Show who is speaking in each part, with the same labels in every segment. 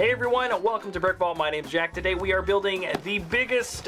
Speaker 1: Hey everyone, welcome to BrickVault. My name's Jack. Today we are building the biggest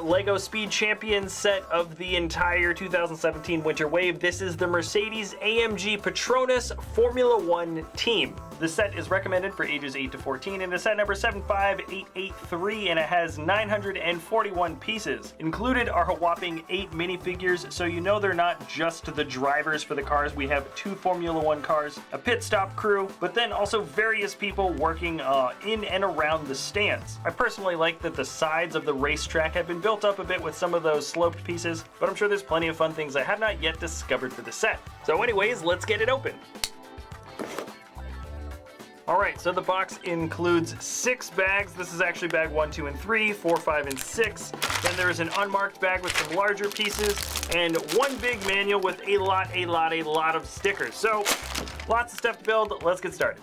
Speaker 1: LEGO Speed Champions set of the entire 2017 Winter Wave. This is the Mercedes AMG PETRONAS Formula One team. The set is recommended for ages 8 to 14 and is set number 75883 and it has 941 pieces. Included are a whopping 8 minifigures, so you know they're not just the drivers for the cars. We have 2 Formula One cars, a pit stop crew, but then also various people working in and around the stands. I personally like that the sides of the racetrack have been built up a bit with some of those sloped pieces, but I'm sure there's plenty of fun things I have not yet discovered for the set. So anyways, let's get it open. Alright, so the box includes 6 bags. This is actually bag 1, 2, and 3, 4, 5, and 6. Then there is an unmarked bag with some larger pieces, and one big manual with a lot of stickers. So, lots of stuff to build. Let's get started.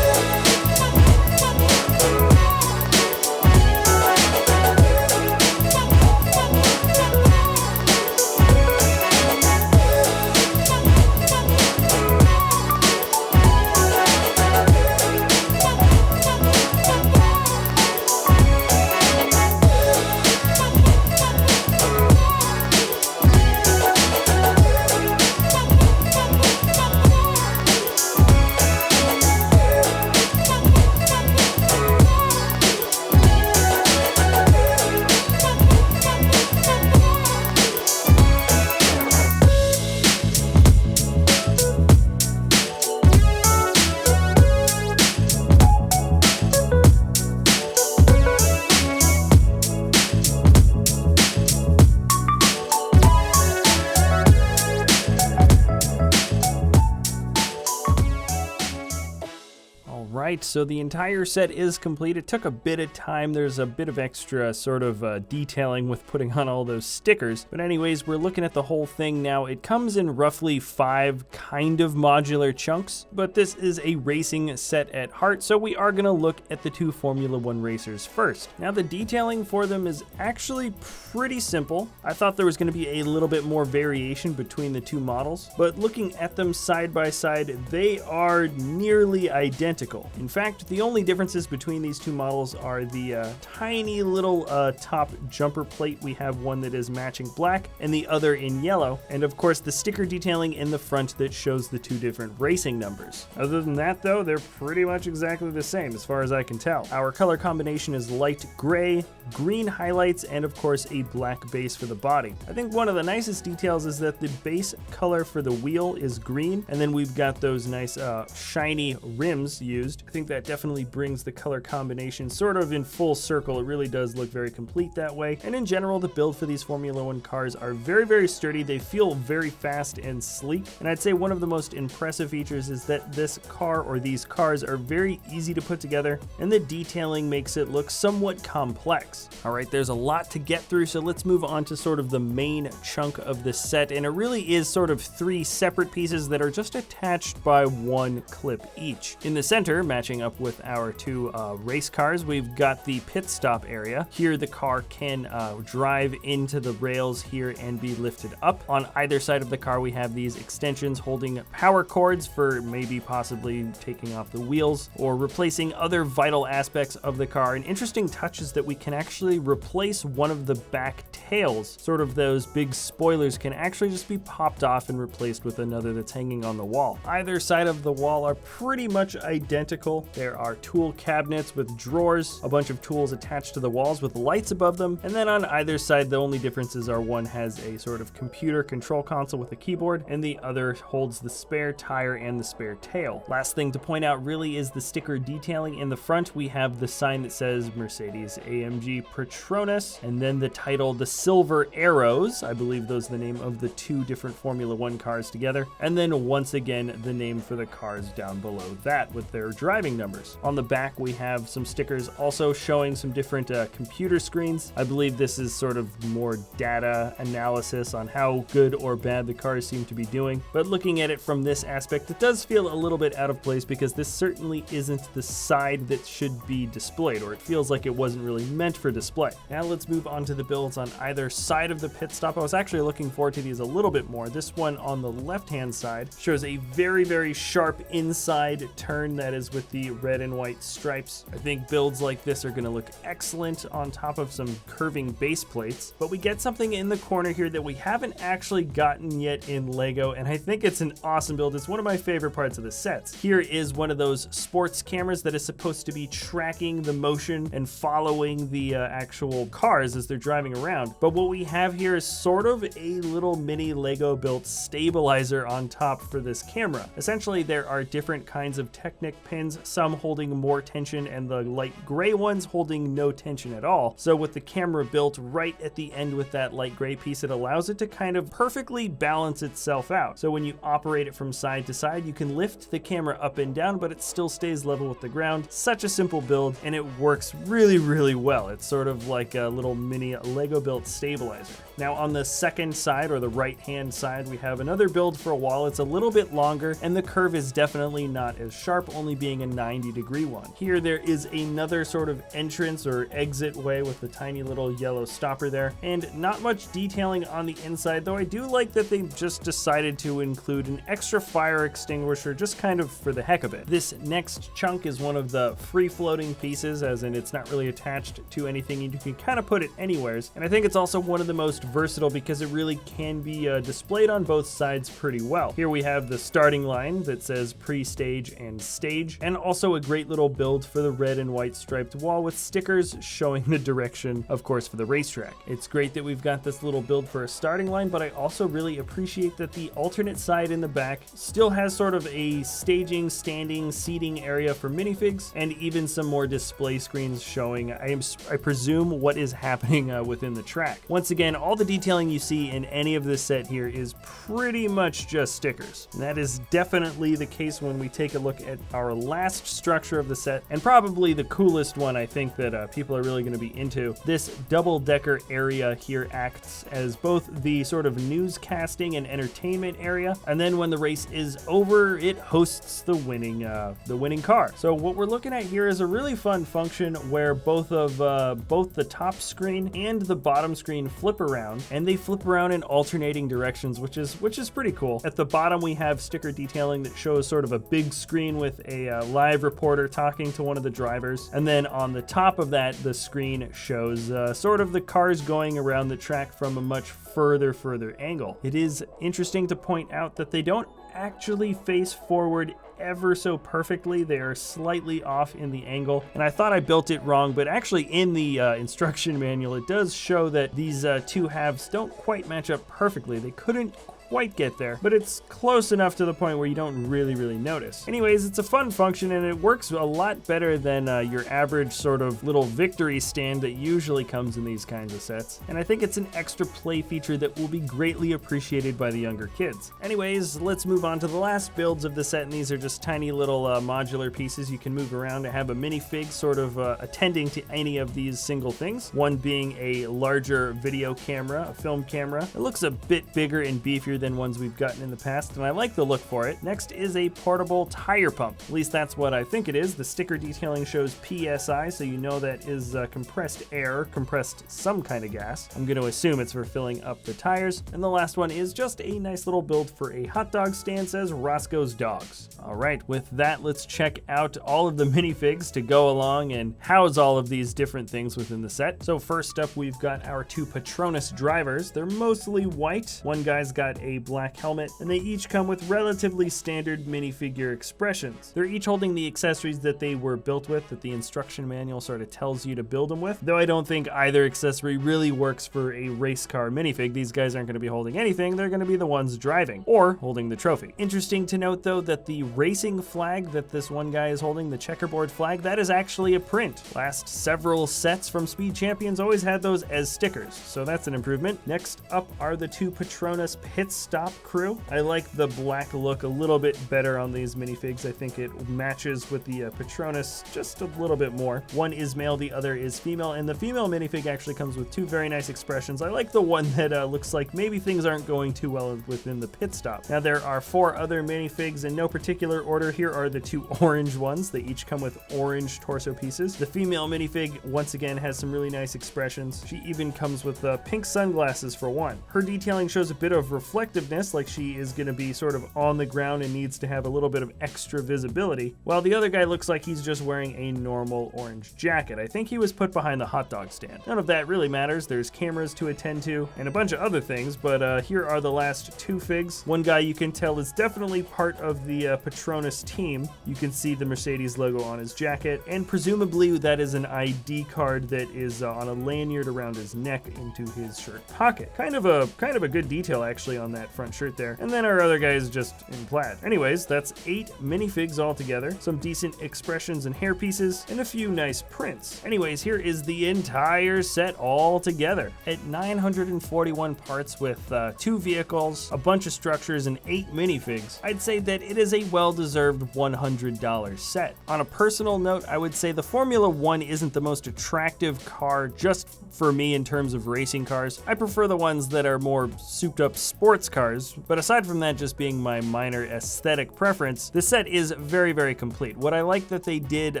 Speaker 1: Right, so the entire set is complete. It took a bit of time. There's a bit of extra sort of detailing with putting on all those stickers. But anyways, we're looking at the whole thing now. It comes in roughly 5 kind of modular chunks, but this is a racing set at heart, so we are gonna look at the 2 Formula One racers first. Now the detailing for them is actually pretty simple. I thought there was gonna be a little bit more variation between the 2 models, but looking at them side by side, they are nearly identical. In fact, the only differences between these 2 models are the tiny little top jumper plate. We have one that is matching black and the other in yellow, and of course the sticker detailing in the front that shows the 2 different racing numbers. Other than that though, they're pretty much exactly the same as far as I can tell. Our color combination is light gray, green highlights, and of course a black base for the body. I think one of the nicest details is that the base color for the wheel is green, and then we've got those nice shiny rims used. I think that definitely brings the color combination sort of in full circle. It really does look very complete that way. And in general, the build for these Formula One cars are very sturdy. They feel very fast and sleek. And I'd say one of the most impressive features is that this car or these cars are very easy to put together, and the detailing makes it look somewhat complex. All right, there's a lot to get through, so let's move on to sort of the main chunk of the set. And it really is sort of 3 separate pieces that are just attached by 1 clip each. In the center, matching up with our two race cars. We've got the pit stop area. Here the car can drive into the rails here and be lifted up. On either side of the car we have these extensions holding power cords for maybe possibly taking off the wheels or replacing other vital aspects of the car. An interesting touch is that we can actually replace one of the back tails. Sort of those big spoilers can actually just be popped off and replaced with another that's hanging on the wall. Either side of the wall are pretty much identical. There are tool cabinets with drawers, a bunch of tools attached to the walls with lights above them, and then on either side the only differences are one has a sort of computer control console with a keyboard and the other holds the spare tire and the spare tail. Last thing to point out really is the sticker detailing. In the front we have the sign that says Mercedes AMG PETRONAS and then the title The Silver Arrows. I believe those are the name of the two different Formula One cars together, and then once again the name for the cars down below that with their driving numbers. On the back we have some stickers also showing some different computer screens. I believe this is sort of more data analysis on how good or bad the cars seem to be doing, but looking at it from this aspect it does feel a little bit out of place because this certainly isn't the side that should be displayed, or it feels like it wasn't really meant for display. Now let's move on to the builds on either side of the pit stop. I was actually looking forward to these a little bit more. This one on the left hand side shows a very sharp inside turn that is with the red and white stripes. I think builds like this are going to look excellent on top of some curving base plates, but we get something in the corner here that we haven't actually gotten yet in Lego, and I think it's an awesome build. It's one of my favorite parts of the sets. Here is one of those sports cameras that is supposed to be tracking the motion and following the actual cars as they're driving around, but what we have here is sort of a little mini Lego built stabilizer on top for this camera. Essentially there are different kinds of Technic pins, some holding more tension and the light gray ones holding no tension at all. So with the camera built right at the end with that light gray piece, it allows it to kind of perfectly balance itself out. So when you operate it from side to side, you can lift the camera up and down, but it still stays level with the ground. Such a simple build, and it works really well. It's sort of like a little mini Lego built stabilizer. Now on the second side, or the right hand side, we have another build for a wall. It's a little bit longer, and the curve is definitely not as sharp, only being a 90-degree one. Here there is another sort of entrance or exit way with the tiny little yellow stopper there, and not much detailing on the inside, though I do like that they just decided to include an extra fire extinguisher just kind of for the heck of it. This next chunk is one of the free-floating pieces, as in it's not really attached to anything and you can kind of put it anywheres, and I think it's also one of the most versatile because it really can be displayed on both sides pretty well. Here we have the starting line that says pre-stage and stage, and also a great little build for the red and white striped wall with stickers showing the direction, of course, for the racetrack. It's great that we've got this little build for a starting line, but I also really appreciate that the alternate side in the back still has sort of a staging, standing, seating area for minifigs, and even some more display screens showing, I presume, what is happening within the track. Once again, all the detailing you see in any of this set here is pretty much just stickers. And that is definitely the case when we take a look at our last structure of the set, and probably the coolest one I think that people are really going to be into. This double-decker area here acts as both the sort of newscasting and entertainment area, and then when the race is over, it hosts the winning car. So what we're looking at here is a really fun function where both the top screen and the bottom screen flip around, and they flip around in alternating directions, which is pretty cool. At the bottom we have sticker detailing that shows sort of a big screen with a live reporter talking to one of the drivers, and then on the top of that the screen shows sort of the cars going around the track from a much further angle. It is interesting to point out that they don't actually face forward ever so perfectly. They are slightly off in the angle, and I thought I built it wrong, but actually in the instruction manual it does show that these two halves don't quite match up perfectly. They couldn't quite get there, but it's close enough to the point where you don't really notice. Anyways, it's a fun function, and it works a lot better than your average sort of little victory stand that usually comes in these kinds of sets, and I think it's an extra play feature that will be greatly appreciated by the younger kids. Anyways, let's move on to the last builds of the set, and these are just tiny little modular pieces you can move around to have a minifig sort of attending to any of these single things, one being a larger video camera, a film camera. It looks a bit bigger and beefier than ones we've gotten in the past, and I like the look for it. Next is a portable tire pump. At least that's what I think it is. The sticker detailing shows PSI, so you know that is compressed air, compressed some kind of gas. I'm going to assume it's for filling up the tires. And the last one is just a nice little build for a hot dog stand, says Roscoe's Dogs. All right, with that, let's check out all of the minifigs to go along and house all of these different things within the set. So first up, we've got our two PETRONAS drivers. They're mostly white. One guy's got a black helmet, and they each come with relatively standard minifigure expressions. They're each holding the accessories that they were built with, that the instruction manual sort of tells you to build them with, though I don't think either accessory really works for a race car minifig. These guys aren't going to be holding anything. They're going to be the ones driving or holding the trophy. Interesting to note, though, that the racing flag that this one guy is holding, the checkerboard flag, that is actually a print. Last several sets from Speed Champions always had those as stickers, so that's an improvement. Next up are the two PETRONAS pit stop crew. I like the black look a little bit better on these minifigs. I think it matches with the PETRONAS just a little bit more. One is male, the other is female, and the female minifig actually comes with two very nice expressions. I like the one that looks like maybe things aren't going too well within the pit stop. Now there are 4 other minifigs in no particular order. Here are the 2 orange ones. They each come with orange torso pieces. The female minifig once again has some really nice expressions. She even comes with pink sunglasses for one. Her detailing shows a bit of reflectiveness, like she is going to be sort of on the ground and needs to have a little bit of extra visibility, while the other guy looks like he's just wearing a normal orange jacket. I think he was put behind the hot dog stand. None of that really matters. There's cameras to attend to and a bunch of other things, but here are the last 2 figs. One guy you can tell is definitely part of the PETRONAS team. You can see the Mercedes logo on his jacket, and presumably that is an ID card that is on a lanyard around his neck into his shirt pocket. Kind of a good detail actually on that front shirt there. And then our other guy is just in plaid. Anyways, that's 8 minifigs all together, some decent expressions and hair pieces, and a few nice prints. Anyways, here is the entire set all together at 941 parts with 2 vehicles, a bunch of structures, and 8 minifigs. I'd say that it is a well-deserved $100 set. On a personal note, I would say the Formula 1 isn't the most attractive car just for me in terms of racing cars. I prefer the ones that are more souped up sports cars, but aside from that just being my minor aesthetic preference, the set is very, very complete. What I like that they did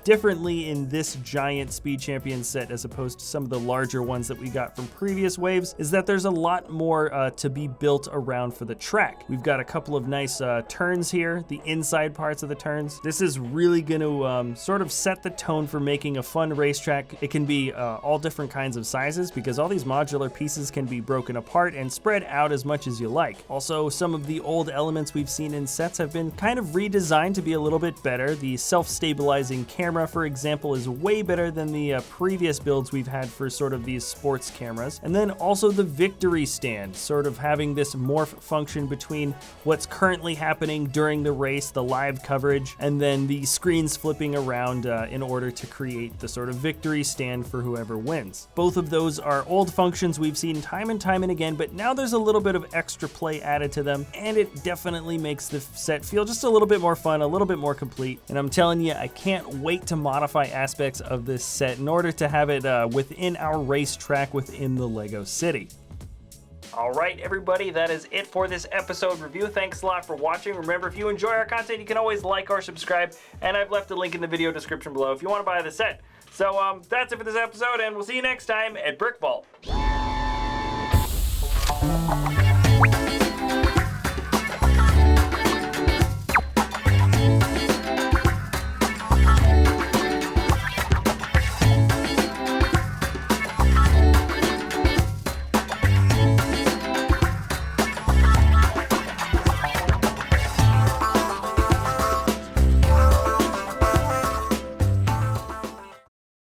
Speaker 1: differently in this giant Speed Champions set as opposed to some of the larger ones that we got from previous waves is that there's a lot more to be built around for the track. We've got a couple of nice turns here, the inside parts of the turns. This is really going to sort of set the tone for making a fun racetrack. It can be all different kinds of sizes because all these modular pieces can be broken apart and spread out as much as you like. Also, some of the old elements we've seen in sets have been kind of redesigned to be a little bit better. The self-stabilizing camera, for example, is way better than the previous builds we've had for sort of these sports cameras. And then also the victory stand, sort of having this morph function between what's currently happening during the race, the live coverage, and then the screens flipping around in order to create the sort of victory stand for whoever wins. Both of those are old functions we've seen time and time and again, but now there's a little bit of extra play added to them, and it definitely makes the set feel just a little bit more fun, a little bit more complete. And I'm telling you, I can't wait to modify aspects of this set in order to have it within our racetrack within the Lego City. All right, everybody, that is it for this episode review. Thanks a lot for watching. Remember, if you enjoy our content, you can always like or subscribe, and I've left a link in the video description below if you want to buy the set. So that's it for this episode, and we'll see you next time at BrickVault.